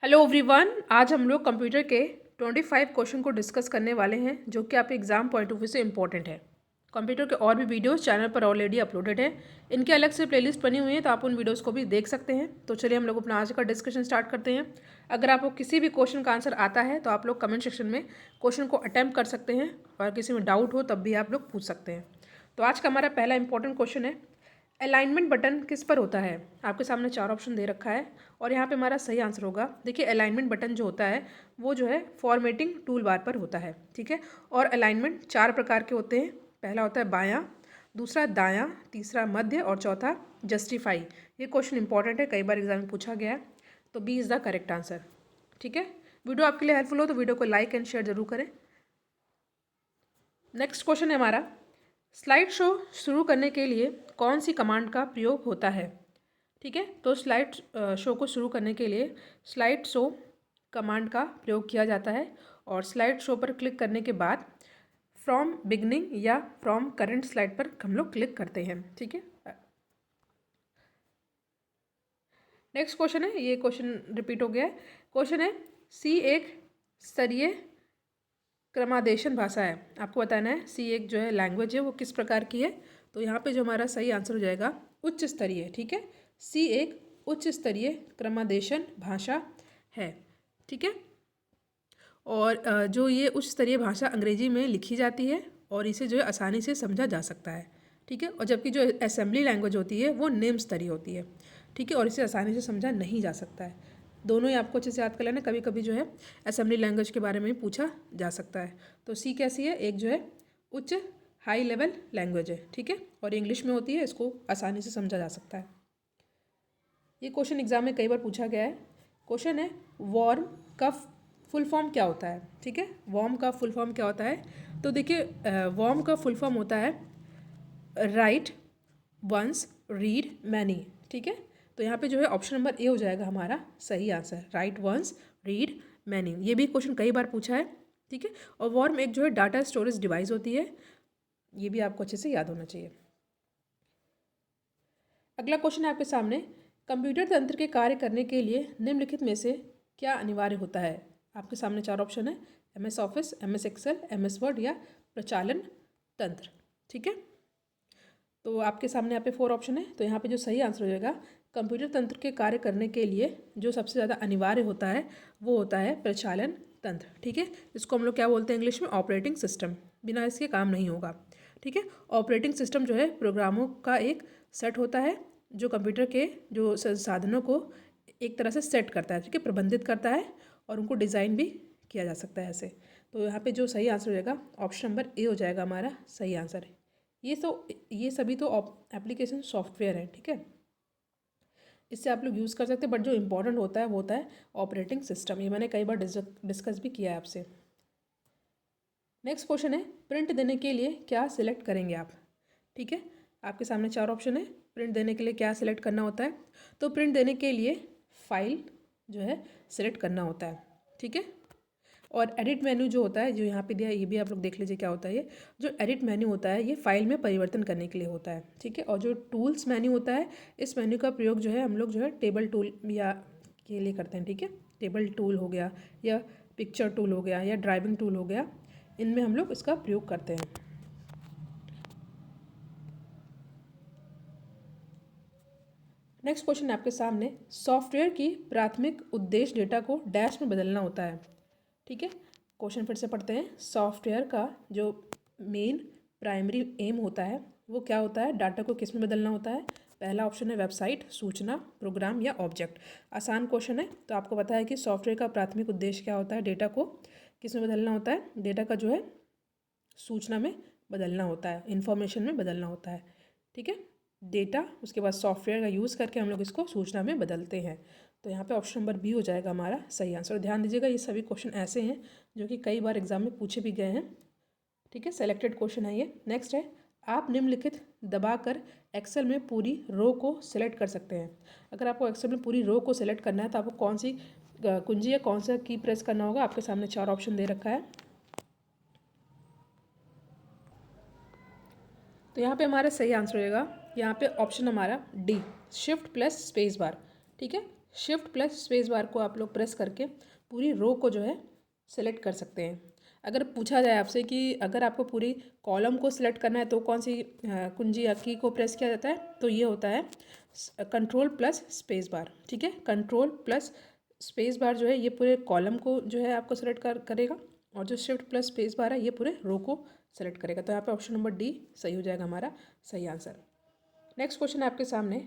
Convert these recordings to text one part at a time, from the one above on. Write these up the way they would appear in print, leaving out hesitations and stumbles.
Hello everyone, आज हम लोग कंप्यूटर के 25 क्वेश्चन को डिस्कस करने वाले हैं जो कि आपके एग्जाम पॉइंट ऑफ व्यू से इंपॉर्टेंट है। कंप्यूटर के और भी वीडियोस चैनल पर ऑलरेडी अपलोडेड है। इनके अलग से प्लेलिस्ट बनी हुई है, तो आप उन वीडियोस को भी देख सकते हैं। तो चलिए हम लोग अपना आज का डिस्कशन स्टार्ट करते हैं। अगर आपको किसी भी क्वेश्चन का आंसर आता है तो आप लोग कमेंट सेक्शन में क्वेश्चन को अटैम्प्ट कर सकते हैं, और किसी में डाउट हो तब भी आप लोग पूछ सकते हैं। तो आज का हमारा पहला इंपॉर्टेंट क्वेश्चन है, अलाइनमेंट बटन किस पर होता है। आपके सामने 4 ऑप्शन दे रखा है और यहाँ पे हमारा सही आंसर होगा। देखिए, अलाइनमेंट बटन जो होता है वो जो है फॉर्मेटिंग टूल बार पर होता है, ठीक है। और अलाइनमेंट 4 प्रकार के होते हैं। पहला होता है बायां, दूसरा दायां, तीसरा मध्य और चौथा जस्टिफाई। ये क्वेश्चन इंपॉर्टेंट है, कई बार एग्जाम में पूछा गया है। तो B is the correct answer, ठीक है। वीडियो आपके लिए हेल्पफुल हो तो वीडियो को लाइक एंड शेयर जरूर करें। नेक्स्ट क्वेश्चन है हमारा, स्लाइड शो शुरू करने के लिए कौन सी कमांड का प्रयोग होता है, ठीक है। तो स्लाइड शो को शुरू करने के लिए स्लाइड शो कमांड का प्रयोग किया जाता है, और स्लाइड शो पर क्लिक करने के बाद फ्रॉम बिगनिंग या फ्रॉम करंट स्लाइड पर हम लोग क्लिक करते हैं, ठीक है। नेक्स्ट क्वेश्चन है, ये क्वेश्चन रिपीट हो गया है। क्वेश्चन है, सी एक स्तरीय क्रमादेशन भाषा है। आपको बताना है सी एक जो है लैंग्वेज है वो किस प्रकार की है। तो यहाँ पे जो हमारा सही आंसर हो जाएगा उच्च स्तरीय, ठीक है। सी एक उच्च स्तरीय क्रमादेशन भाषा है, ठीक है। और जो ये उच्च स्तरीय भाषा अंग्रेजी में लिखी जाती है और इसे जो है आसानी से समझा जा सकता है, ठीक है। और जबकि जो असेंबली लैंग्वेज होती है वो निम्न स्तरीय होती है, ठीक है, और इसे आसानी से समझा नहीं जा सकता है। दोनों ही आपको अच्छे से याद कर लेना, कभी कभी जो है असेंबली लैंग्वेज के बारे में पूछा जा सकता है। तो सी कैसी है, एक जो है उच्च हाई लेवल लैंग्वेज है, ठीक है, और इंग्लिश में होती है, इसको आसानी से समझा जा सकता है। ये क्वेश्चन एग्जाम में कई बार पूछा गया है। क्वेश्चन है, वॉर्म का फुल फॉर्म क्या होता है, ठीक है। वॉर्म का फुल फॉर्म क्या होता है। तो देखिए, वॉर्म का फुल फॉर्म होता है राइट वंस रीड मैनी, ठीक है। तो यहाँ पे जो है ऑप्शन नंबर ए हो जाएगा हमारा सही answer, right once read many. ये भी क्वेश्चन कई बार पूछा है, ठीक है। और वॉर्म एक जो है डाटा स्टोरेज डिवाइस होती है, ये भी आपको अच्छे से याद होना चाहिए। अगला क्वेश्चन है आपके सामने, कंप्यूटर तंत्र के कार्य करने के लिए निम्नलिखित में से क्या अनिवार्य होता है। आपके सामने 4 ऑप्शन है, MS Office, MS Excel, MS Word या प्रचालन तंत्र, ठीक है। तो आपके सामने यहाँ पे 4 ऑप्शन है। तो यहाँ पे जो सही आंसर हो जाएगा, कंप्यूटर तंत्र के कार्य करने के लिए जो सबसे ज़्यादा अनिवार्य होता है वो होता है प्रचालन तंत्र, ठीक है। इसको हम लोग क्या बोलते हैं इंग्लिश में, ऑपरेटिंग सिस्टम। बिना इसके काम नहीं होगा, ठीक है। ऑपरेटिंग सिस्टम जो है प्रोग्रामों का एक सेट होता है जो कंप्यूटर के जो संसाधनों को एक तरह से सेट करता है, ठीक है, प्रबंधित करता है, और उनको डिज़ाइन भी किया जा सकता है ऐसे। तो यहाँ पे जो सही आंसर हो जाएगा ऑप्शन नंबर ए हो जाएगा हमारा सही आंसर है। ये सभी तो एप्लीकेशन सॉफ्टवेयर है, ठीक है, इससे आप लोग यूज़ कर सकते हैं, बट जो इम्पोर्टेंट होता है वो होता है ऑपरेटिंग सिस्टम। ये मैंने कई बार डिस्कस भी किया है आपसे। नेक्स्ट क्वेश्चन है, प्रिंट देने के लिए क्या सिलेक्ट करेंगे आप, ठीक है। आपके सामने 4 ऑप्शन है, प्रिंट देने के लिए क्या सिलेक्ट करना होता है। तो प्रिंट देने के लिए फाइल जो है सिलेक्ट करना होता है, ठीक है। और एडिट मेन्यू जो होता है, जो यहाँ पे दिया है, ये भी आप लोग देख लीजिए क्या होता है। ये जो एडिट मेन्यू होता है ये फाइल में परिवर्तन करने के लिए होता है, ठीक है। और जो टूल्स मेन्यू होता है, इस मेन्यू का प्रयोग जो है हम लोग जो है टेबल टूल या के लिए करते हैं, ठीक है। टेबल टूल हो गया या पिक्चर टूल हो गया या ड्राइविंग टूल हो गया, इनमें हम लोग इसका प्रयोग करते हैं। नेक्स्ट क्वेश्चन आपके सामने, सॉफ्टवेयर की प्राथमिक उद्देश्य डेटा को डैश में बदलना होता है, ठीक है। क्वेश्चन फिर से पढ़ते हैं, सॉफ्टवेयर का जो मेन प्राइमरी एम होता है वो क्या होता है, डाटा को किस में बदलना होता है। पहला ऑप्शन है वेबसाइट, सूचना, प्रोग्राम या ऑब्जेक्ट। आसान क्वेश्चन है, तो आपको पता है कि सॉफ्टवेयर का प्राथमिक उद्देश्य क्या होता है, डेटा को किस में बदलना होता है। डेटा का जो है सूचना में बदलना होता है, इंफॉर्मेशन में बदलना होता है, ठीक है। डेटा उसके बाद सॉफ्टवेयर का यूज़ करके हम लोग इसको सूचना में बदलते हैं। तो यहाँ पे ऑप्शन नंबर बी हो जाएगा हमारा सही आंसर। ध्यान दीजिएगा, ये सभी क्वेश्चन ऐसे हैं जो कि कई बार एग्जाम में पूछे भी गए हैं, ठीक है, सेलेक्टेड क्वेश्चन है ये। नेक्स्ट है, आप निम्नलिखित दबाकर एक्सेल में पूरी रो को सिलेक्ट कर सकते हैं। अगर आपको एक्सेल में पूरी रो को सिलेक्ट करना है तो आपको कौन सी कुंजी या कौन सा की प्रेस करना होगा। आपके सामने 4 ऑप्शन दे रखा है। तो यहाँ पे हमारा सही आंसर होगा, यहाँ पे ऑप्शन हमारा D, shift plus space bar, ठीक है। शिफ्ट प्लस स्पेस बार को आप लोग प्रेस करके पूरी रो को जो है सेलेक्ट कर सकते हैं। अगर पूछा जाए आपसे कि अगर आपको पूरी कॉलम को सिलेक्ट करना है तो कौन सी कुंजी या की को प्रेस किया जाता है, तो ये होता है कंट्रोल प्लस स्पेस बार। ठीक है, कंट्रोल प्लस स्पेस बार जो है ये पूरे कॉलम को जो है आपको सेलेक्ट करेगा, और जो शिफ्ट प्लस स्पेस बार है ये पूरे रो को सेलेक्ट करेगा। तो यहाँ पे ऑप्शन नंबर डी सही हो जाएगा हमारा सही आंसर। नेक्स्ट क्वेश्चन है आपके सामने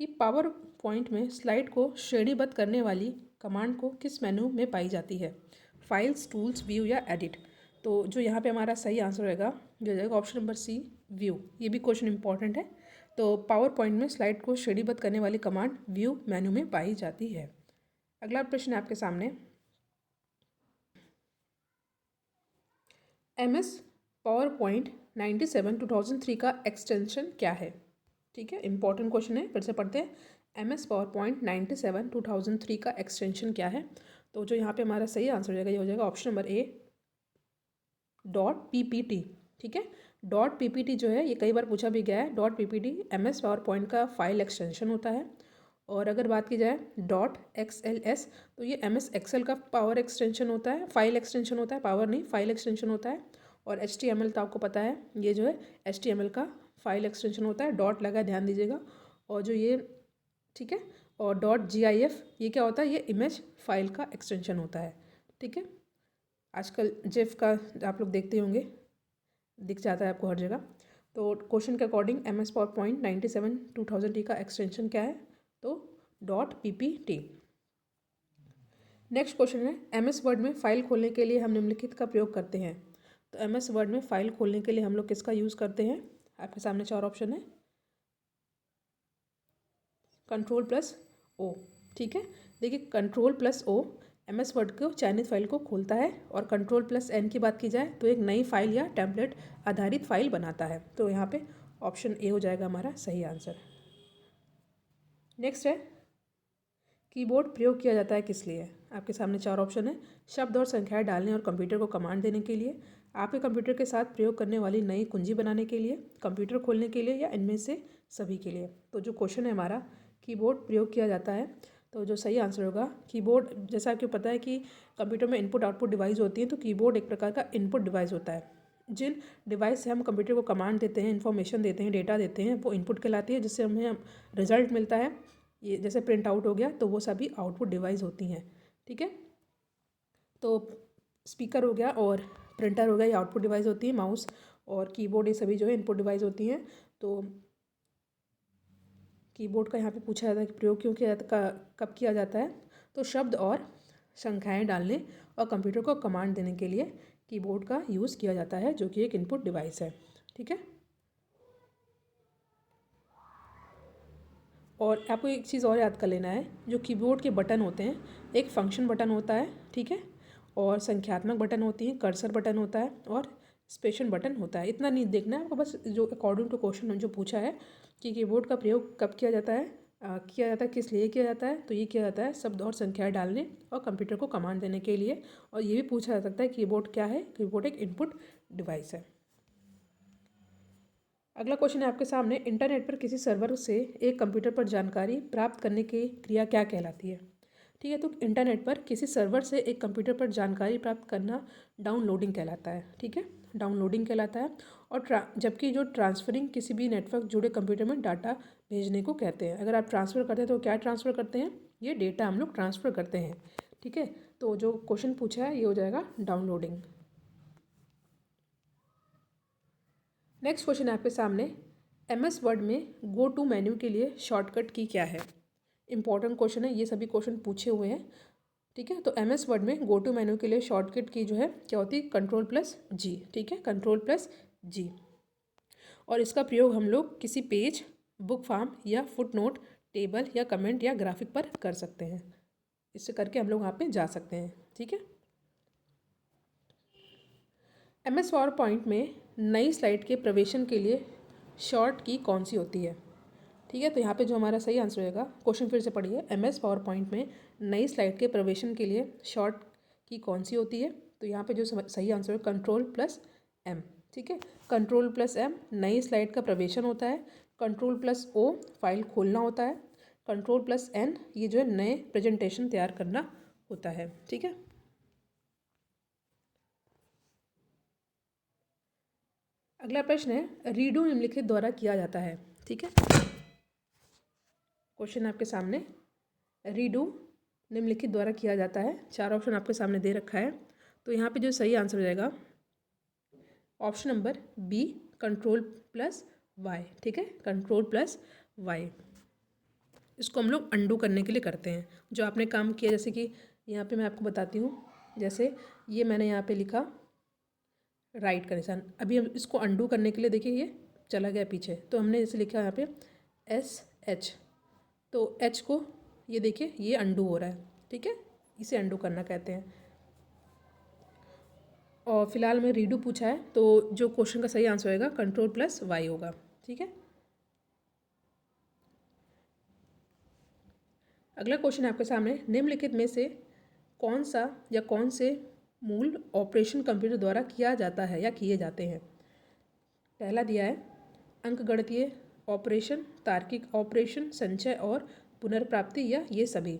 कि पावर पॉइंट में स्लाइड को श्रेणीबद्ध करने वाली कमांड को किस मेनू में पाई जाती है? फाइल्स, टूल्स, व्यू या एडिट? तो जो यहाँ पे हमारा सही आंसर रहेगा जो हो जाएगा ऑप्शन नंबर सी, व्यू। ये भी क्वेश्चन इंपॉर्टेंट है। तो पावर पॉइंट में स्लाइड को श्रेणीबद्ध करने वाली कमांड व्यू मेनू में पाई जाती है। अगला प्रश्न है आपके सामने, MS पावर पॉइंट 97 2003 का एक्सटेंशन क्या है? ठीक है, इंपॉर्टेंट क्वेश्चन है, फिर से पढ़ते हैं। MS पावर पॉइंट 97 2003 का एक्सटेंशन क्या है? तो जो यहाँ पे हमारा सही आंसर हो जाएगा ये हो जाएगा ऑप्शन नंबर ए, .ppt। ठीक है, .ppt जो है ये कई बार पूछा भी गया है। .ppt MS पावर पॉइंट का फाइल एक्सटेंशन होता है। और अगर बात की जाए .xls तो ये MS एक्सेल का पावर एक्सटेंशन होता है, फाइल एक्सटेंशन होता है, पावर नहीं फाइल एक्सटेंशन होता है। और HTML तो आपको पता है ये जो है HTML का फाइल एक्सटेंशन होता है, डॉट लगा ध्यान दीजिएगा। और जो ये ठीक है, और .gif ये क्या होता है, ये इमेज फाइल का एक्सटेंशन होता है। ठीक है, आजकल जेफ का आप लोग देखते होंगे, दिख जाता है आपको हर जगह। तो क्वेश्चन के अकॉर्डिंग MS पावर पॉइंट 97 2000 का एक्सटेंशन क्या है? तो .ppt। नेक्स्ट क्वेश्चन है, MS वर्ड में फाइल खोलने के लिए हम निम्नलिखित का प्रयोग करते हैं। तो MS वर्ड में फाइल खोलने के लिए हम लोग किसका यूज़ करते हैं? आपके सामने चार ऑप्शन है, कंट्रोल प्लस ओ। ठीक है, देखिए control plus O MS Word को चयनित फाइल को खोलता है, और कंट्रोल प्लस एन की बात की जाए तो एक नई फाइल या टेम्पलेट आधारित फाइल बनाता है। तो यहाँ पे ऑप्शन ए हो जाएगा हमारा सही आंसर। नेक्स्ट है, कीबोर्ड प्रयोग किया जाता है किस लिए? आपके सामने चार ऑप्शन है, शब्द और संख्याएं डालने और कंप्यूटर को कमांड देने के लिए, आपके कंप्यूटर के साथ प्रयोग करने वाली नई कुंजी बनाने के लिए, कंप्यूटर खोलने के लिए, या इनमें से सभी के लिए। तो जो क्वेश्चन है हमारा, कीबोर्ड प्रयोग किया जाता है, तो जो सही आंसर होगा कीबोर्ड, जैसा आपको पता है कि कंप्यूटर में इनपुट आउटपुट डिवाइस होती है, तो कीबोर्ड एक प्रकार का इनपुट डिवाइस होता है। जिन डिवाइस से हम कंप्यूटर को कमांड देते हैं, इन्फॉर्मेशन देते हैं, डेटा देते हैं, वो इनपुट कहलाती है, जिससे हमें रिजल्ट मिलता है। ये जैसे प्रिंट आउट हो गया, तो वो सभी आउटपुट डिवाइस होती हैं। ठीक है, तो स्पीकर हो गया और प्रिंटर हो गया, ये आउटपुट डिवाइस होती है। माउस और कीबोर्ड ये सभी जो है इनपुट डिवाइस होती हैं। तो कीबोर्ड का यहाँ पे पूछा जाता है कि प्रयोग क्यों किया जाता, कब किया जाता है? तो शब्द और संख्याएं डालने और कंप्यूटर को कमांड देने के लिए कीबोर्ड का यूज़ किया जाता है, जो कि एक इनपुट डिवाइस है। ठीक है, और आपको एक चीज़ और याद कर लेना है, जो कीबोर्ड के बटन होते हैं, एक फंक्शन बटन होता है, ठीक है, और संख्यात्मक बटन होती हैं, कर्सर बटन होता है, और स्पेशल बटन होता है। इतना नहीं देखना है आपको, बस जो अकॉर्डिंग टू क्वेश्चन जो पूछा है कि कीबोर्ड का प्रयोग कब किया जाता है, किस लिए किया जाता है, तो ये किया जाता है शब्द और संख्याएं डालने और कंप्यूटर को कमांड देने के लिए। और ये भी पूछा जा सकता है कीबोर्ड क्या है? कीबोर्ड एक इनपुट डिवाइस है। अगला क्वेश्चन है आपके सामने, इंटरनेट पर किसी सर्वर से एक कंप्यूटर पर जानकारी प्राप्त करने की क्रिया क्या कहलाती है? ठीक है, तो इंटरनेट पर किसी सर्वर से एक कंप्यूटर पर जानकारी प्राप्त करना डाउनलोडिंग कहलाता है। ठीक है, डाउनलोडिंग कहलाता है। और जबकि जो ट्रांसफरिंग किसी भी नेटवर्क जुड़े कंप्यूटर में डाटा भेजने को कहते हैं। अगर आप ट्रांसफ़र करते हैं तो क्या ट्रांसफ़र करते हैं? ये डेटा हम लोग ट्रांसफ़र करते हैं। ठीक है, तो जो क्वेश्चन पूछा है ये हो जाएगा डाउनलोडिंग। नेक्स्ट क्वेश्चन है आपके सामने, MS वर्ड में गो टू मेन्यू के लिए शॉर्टकट की क्या है? इंपॉर्टेंट क्वेश्चन है, ये सभी क्वेश्चन पूछे हुए हैं। ठीक है, तो MS वर्ड में गो टू मेन्यू के लिए शॉर्टकट की जो है क्या होती है? कंट्रोल प्लस जी। ठीक है, कंट्रोल प्लस जी। और इसका प्रयोग हम लोग किसी पेज, बुक फॉर्म या फुट नोट, टेबल या कमेंट या ग्राफिक पर कर सकते हैं। इससे करके हम लोग वहाँ पे जा सकते हैं। ठीक है, MS पावर पॉइंट में नई स्लाइड के प्रवेशन के लिए शॉर्ट की कौन सी होती है? ठीक है, तो यहाँ पे जो हमारा सही आंसर होगा, क्वेश्चन फिर से पढ़िए, MS पावर पॉइंट में नई स्लाइड के प्रवेशन के लिए शॉर्ट की कौन सी होती है? तो यहाँ पे जो सही आंसर है कंट्रोल प्लस M। ठीक है, कंट्रोल प्लस M नई स्लाइड का प्रवेशन होता है। कंट्रोल प्लस O फाइल खोलना होता है। कंट्रोल प्लस एन, ये जो है नए प्रेजेंटेशन तैयार करना होता है। ठीक है, अगला प्रश्न है रीडू निम्नलिखित द्वारा किया जाता है। ठीक है, क्वेश्चन आपके सामने, रीडू निम्नलिखित द्वारा किया जाता है। 4 ऑप्शन आपके सामने दे रखा है, तो यहाँ पे जो सही आंसर हो जाएगा option number B, control plus Y. ठीक है, कंट्रोल प्लस वाई, इसको हम लोग अंडू करने के लिए करते हैं। जो आपने काम किया, जैसे कि यहाँ पे मैं आपको बताती हूँ, जैसे ये मैंने यहाँ पे लिखा राइट का निशान, अभी हम इसको अंडू करने के लिए देखिए ये चला गया पीछे, तो हमने जैसे लिखा यहाँ पे SH, तो H को ये देखिए ये अंडू हो रहा है। ठीक है, इसे अंडू करना कहते हैं। और फिलहाल में रीडू पूछा है, तो जो क्वेश्चन का सही आंसर होगा कंट्रोल प्लस वाई होगा। ठीक है, अगला क्वेश्चन आपके सामने, निम्नलिखित में से कौन सा या कौन से मूल ऑपरेशन कंप्यूटर द्वारा किया जाता है या किए जाते हैं। पहला दिया है अंकगणितीय ऑपरेशन, तार्किक ऑपरेशन, संचय और पुनर्प्राप्ति, या ये सभी।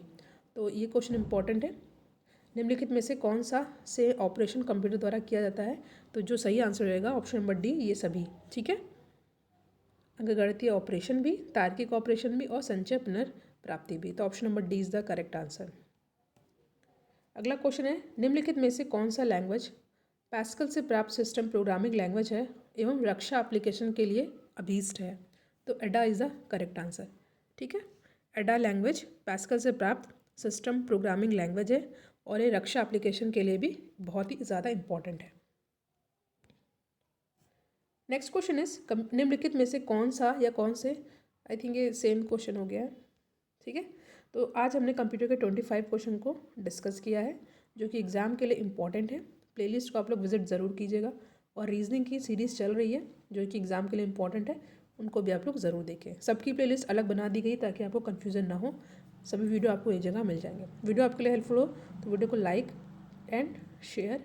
तो ये क्वेश्चन इंपॉर्टेंट है। निम्नलिखित में से कौन सा से ऑपरेशन कंप्यूटर द्वारा किया जाता है, तो जो सही आंसर रहेगा ऑप्शन नंबर डी, ये सभी। ठीक है, अंकगणितीय ऑपरेशन भी, तार्किक ऑपरेशन भी और संचय पुनर्प्राप्ति भी, तो option number D is the correct answer. अगला क्वेश्चन है निम्नलिखित में से कौन सा लैंग्वेज पैस्कल से प्राप्त सिस्टम प्रोग्रामिंग लैंग्वेज है एवं रक्षा एप्लीकेशन के लिए अभीष्ट है। तो एडा इज द करेक्ट आंसर। ठीक है, एडा लैंग्वेज पैस्कल से प्राप्त सिस्टम प्रोग्रामिंग लैंग्वेज है और ये रक्षा एप्लीकेशन के लिए भी बहुत ही ज़्यादा इंपॉर्टेंट है। नेक्स्ट क्वेश्चन इज निम्नलिखित में से कौन सा या कौन से, आई थिंक ये सेम क्वेश्चन हो गया है। ठीक है, तो आज हमने कंप्यूटर के 25 क्वेश्चन को डिस्कस किया है, जो कि एग्ज़ाम के लिए इंपॉर्टेंट है। प्लेलिस्ट को आप लोग विजिट ज़रूर कीजिएगा, और रीजनिंग की सीरीज़ चल रही है जो कि एग्ज़ाम के लिए इंपॉर्टेंट है, उनको भी आप लोग ज़रूर देखें। सबकी प्लेलिस्ट अलग बना दी गई ताकि आपको कन्फ्यूज़न ना हो, सभी वीडियो आपको एक जगह मिल जाएंगे। वीडियो आपके लिए हेल्पफुल हो तो वीडियो को लाइक एंड शेयर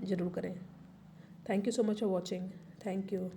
ज़रूर करें। Thank you so much for watching. Thank you.